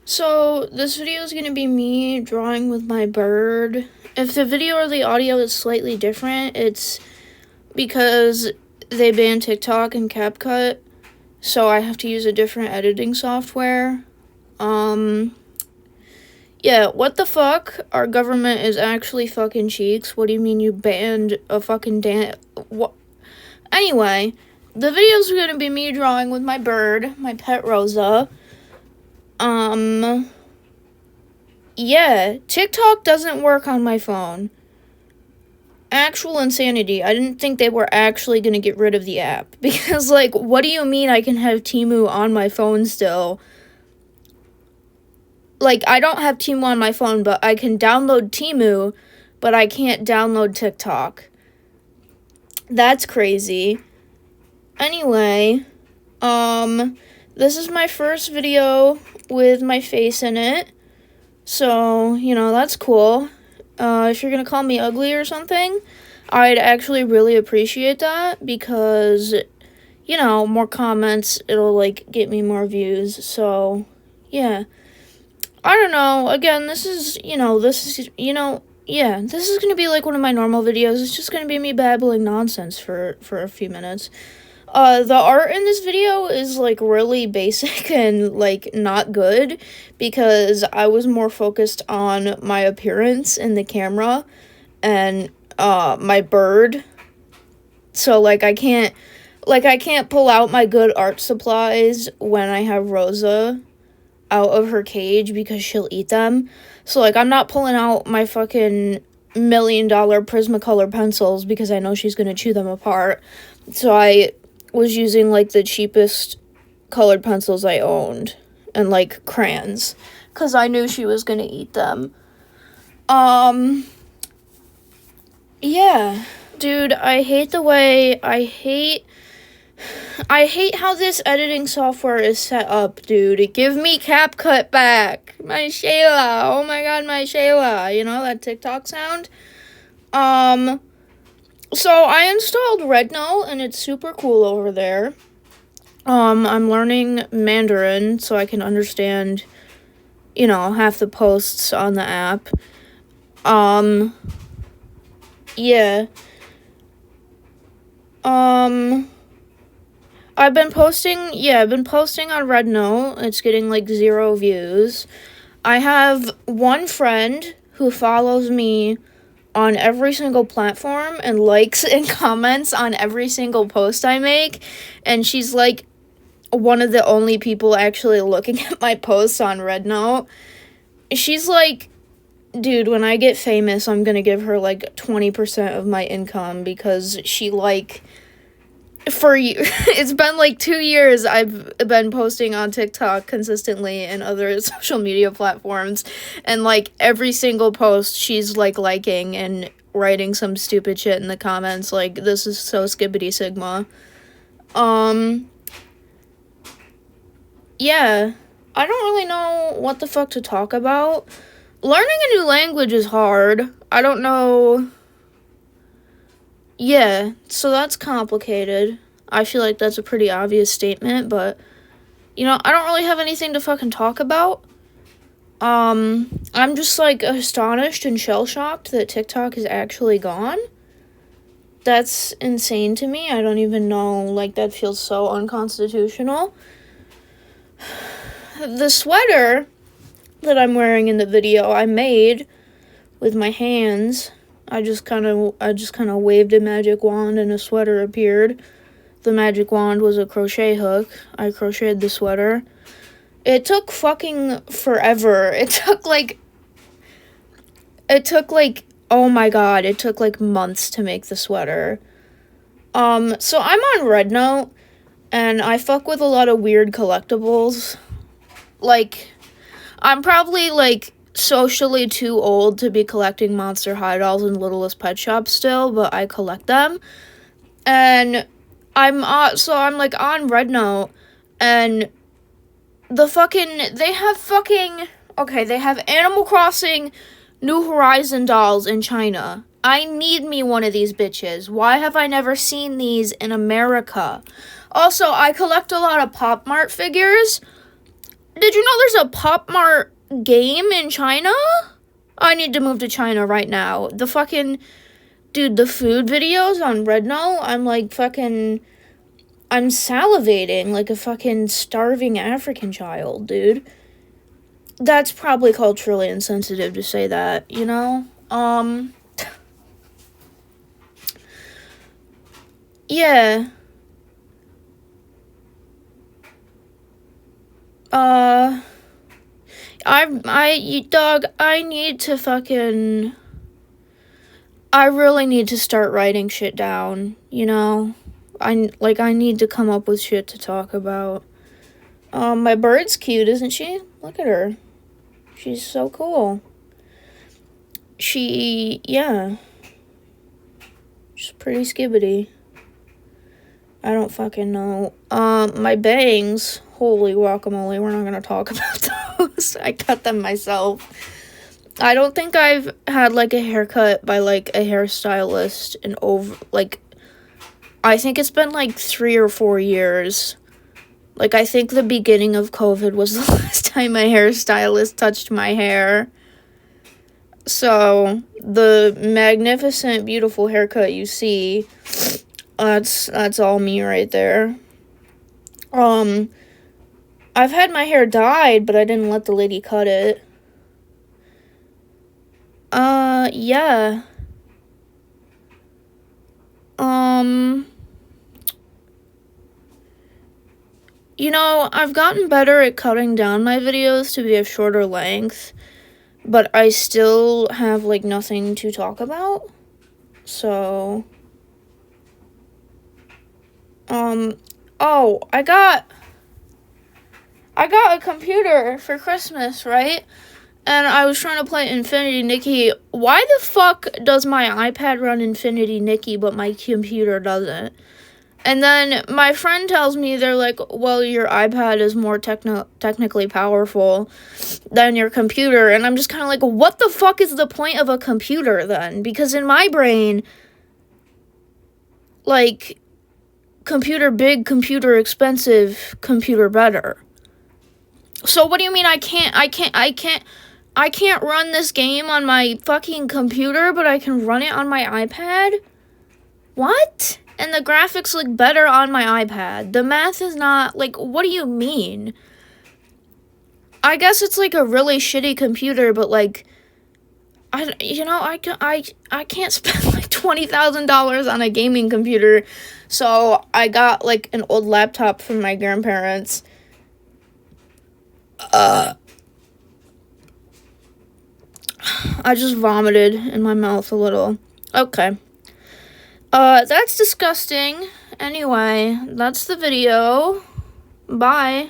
So, this video is going to be me drawing with my bird. If the video or the audio is slightly different, it's because they banned TikTok and CapCut, so I have to use a different editing software. Yeah, what the fuck? Our government is actually fucking cheeks. What do you mean you banned a fucking what? Anyway, the video's going to be me drawing with my bird, my pet Rosa. Yeah, TikTok doesn't work on my phone. Actual insanity. I didn't think they were actually gonna get rid of the app. Because, like, what do you mean I can have Temu on my phone still? Like, I don't have Temu on my phone, but I can download Temu, but I can't download TikTok. That's crazy. Anyway, this is my first video with my face in it. So, that's cool. If you're gonna call me ugly or something, I'd actually really appreciate that because, more comments, it'll, get me more views. So, yeah. I don't know. Again, this is gonna be, one of my normal videos. It's just gonna be me babbling nonsense for a few minutes. The art in this video is, really basic and, not good because I was more focused on my appearance in the camera and, my bird. So, I can't pull out my good art supplies when I have Rosa out of her cage because she'll eat them. So, I'm not pulling out my fucking $1 million Prismacolor pencils because I know she's gonna chew them apart. So, I was using, the cheapest colored pencils I owned and, crayons because I knew she was gonna eat them. Yeah. Dude, I hate how this editing software is set up, dude. Give me CapCut back. My Shayla. Oh my god, my Shayla. You know that TikTok sound? So I installed RedNote, and it's super cool over there. I'm learning Mandarin so I can understand, half the posts on the app. Yeah. I've been posting on RedNote. It's getting, 0 views. I have one friend who follows me on every single platform and likes and comments on every single post I make, and she's one of the only people actually looking at my posts on RedNote. She's dude, when I get famous, I'm gonna give her 20% of my income because she it's been 2 years I've been posting on TikTok consistently and other social media platforms, and every single post she's liking and writing some stupid shit in the comments this is so skibbity sigma. Yeah, I don't really know what the fuck to talk about. Learning a new language is hard. I don't know. Yeah, so that's complicated. I feel like that's a pretty obvious statement, but, I don't really have anything to fucking talk about. I'm just, astonished and shell-shocked that TikTok is actually gone. That's insane to me. I don't even know, that feels so unconstitutional. The sweater that I'm wearing in the video, I made with my hands. I just kind of waved a magic wand and a sweater appeared. The magic wand was a crochet hook. I crocheted the sweater. It took fucking forever. It took oh my god, it took months to make the sweater. So I'm on RedNote, and I fuck with a lot of weird collectibles. I'm probably socially too old to be collecting Monster High Dolls in Littlest Pet Shop still, but I collect them. And I'm on RedNote, and they have Animal Crossing New Horizon dolls in China. I need me one of these bitches. Why have I never seen these in America? Also, I collect a lot of Pop Mart figures. Did you know there's a Pop Mart game in China? I need to move to China right now. The fucking... Dude, the food videos on Redno, I'm like fucking... I'm salivating like a fucking starving African child, dude. That's probably culturally insensitive to say that, you know? Yeah. Dog, I need to fucking... I really need to start writing shit down, you know? I need to come up with shit to talk about. My bird's cute, isn't she? Look at her. She's so cool. Yeah. She's pretty skibbity. I don't fucking know. My bangs, holy guacamole, we're not gonna talk about those. I cut them myself. I don't think I've had, like, a haircut by, like, a hairstylist in I think it's been, like, 3 or 4 years. Like, I think the beginning of COVID was the last time a hairstylist touched my hair. So, the magnificent, beautiful haircut you see, that's all me right there. I've had my hair dyed, but I didn't let the lady cut it. Yeah. You know, I've gotten better at cutting down my videos to be of shorter length, but I still have, like, nothing to talk about. So, oh, I got a computer for Christmas, right? And I was trying to play Infinity Nikki. Why the fuck does my iPad run Infinity Nikki, but my computer doesn't? And then my friend tells me, they're like, well, your iPad is more technically powerful than your computer. And I'm just kind of like, what the fuck is the point of a computer then? Because in my brain, like, computer big, computer expensive, computer better. So what do you mean I can't run this game on my fucking computer, but I can run it on my iPad? What? And the graphics look better on my iPad. The math is not, like, what do you mean? I guess it's, like, a really shitty computer, but, like, I can't spend, like, $20,000 on a gaming computer. So I got, like, an old laptop from my grandparents. I just vomited in my mouth a little. Okay. That's disgusting. Anyway, that's the video. Bye.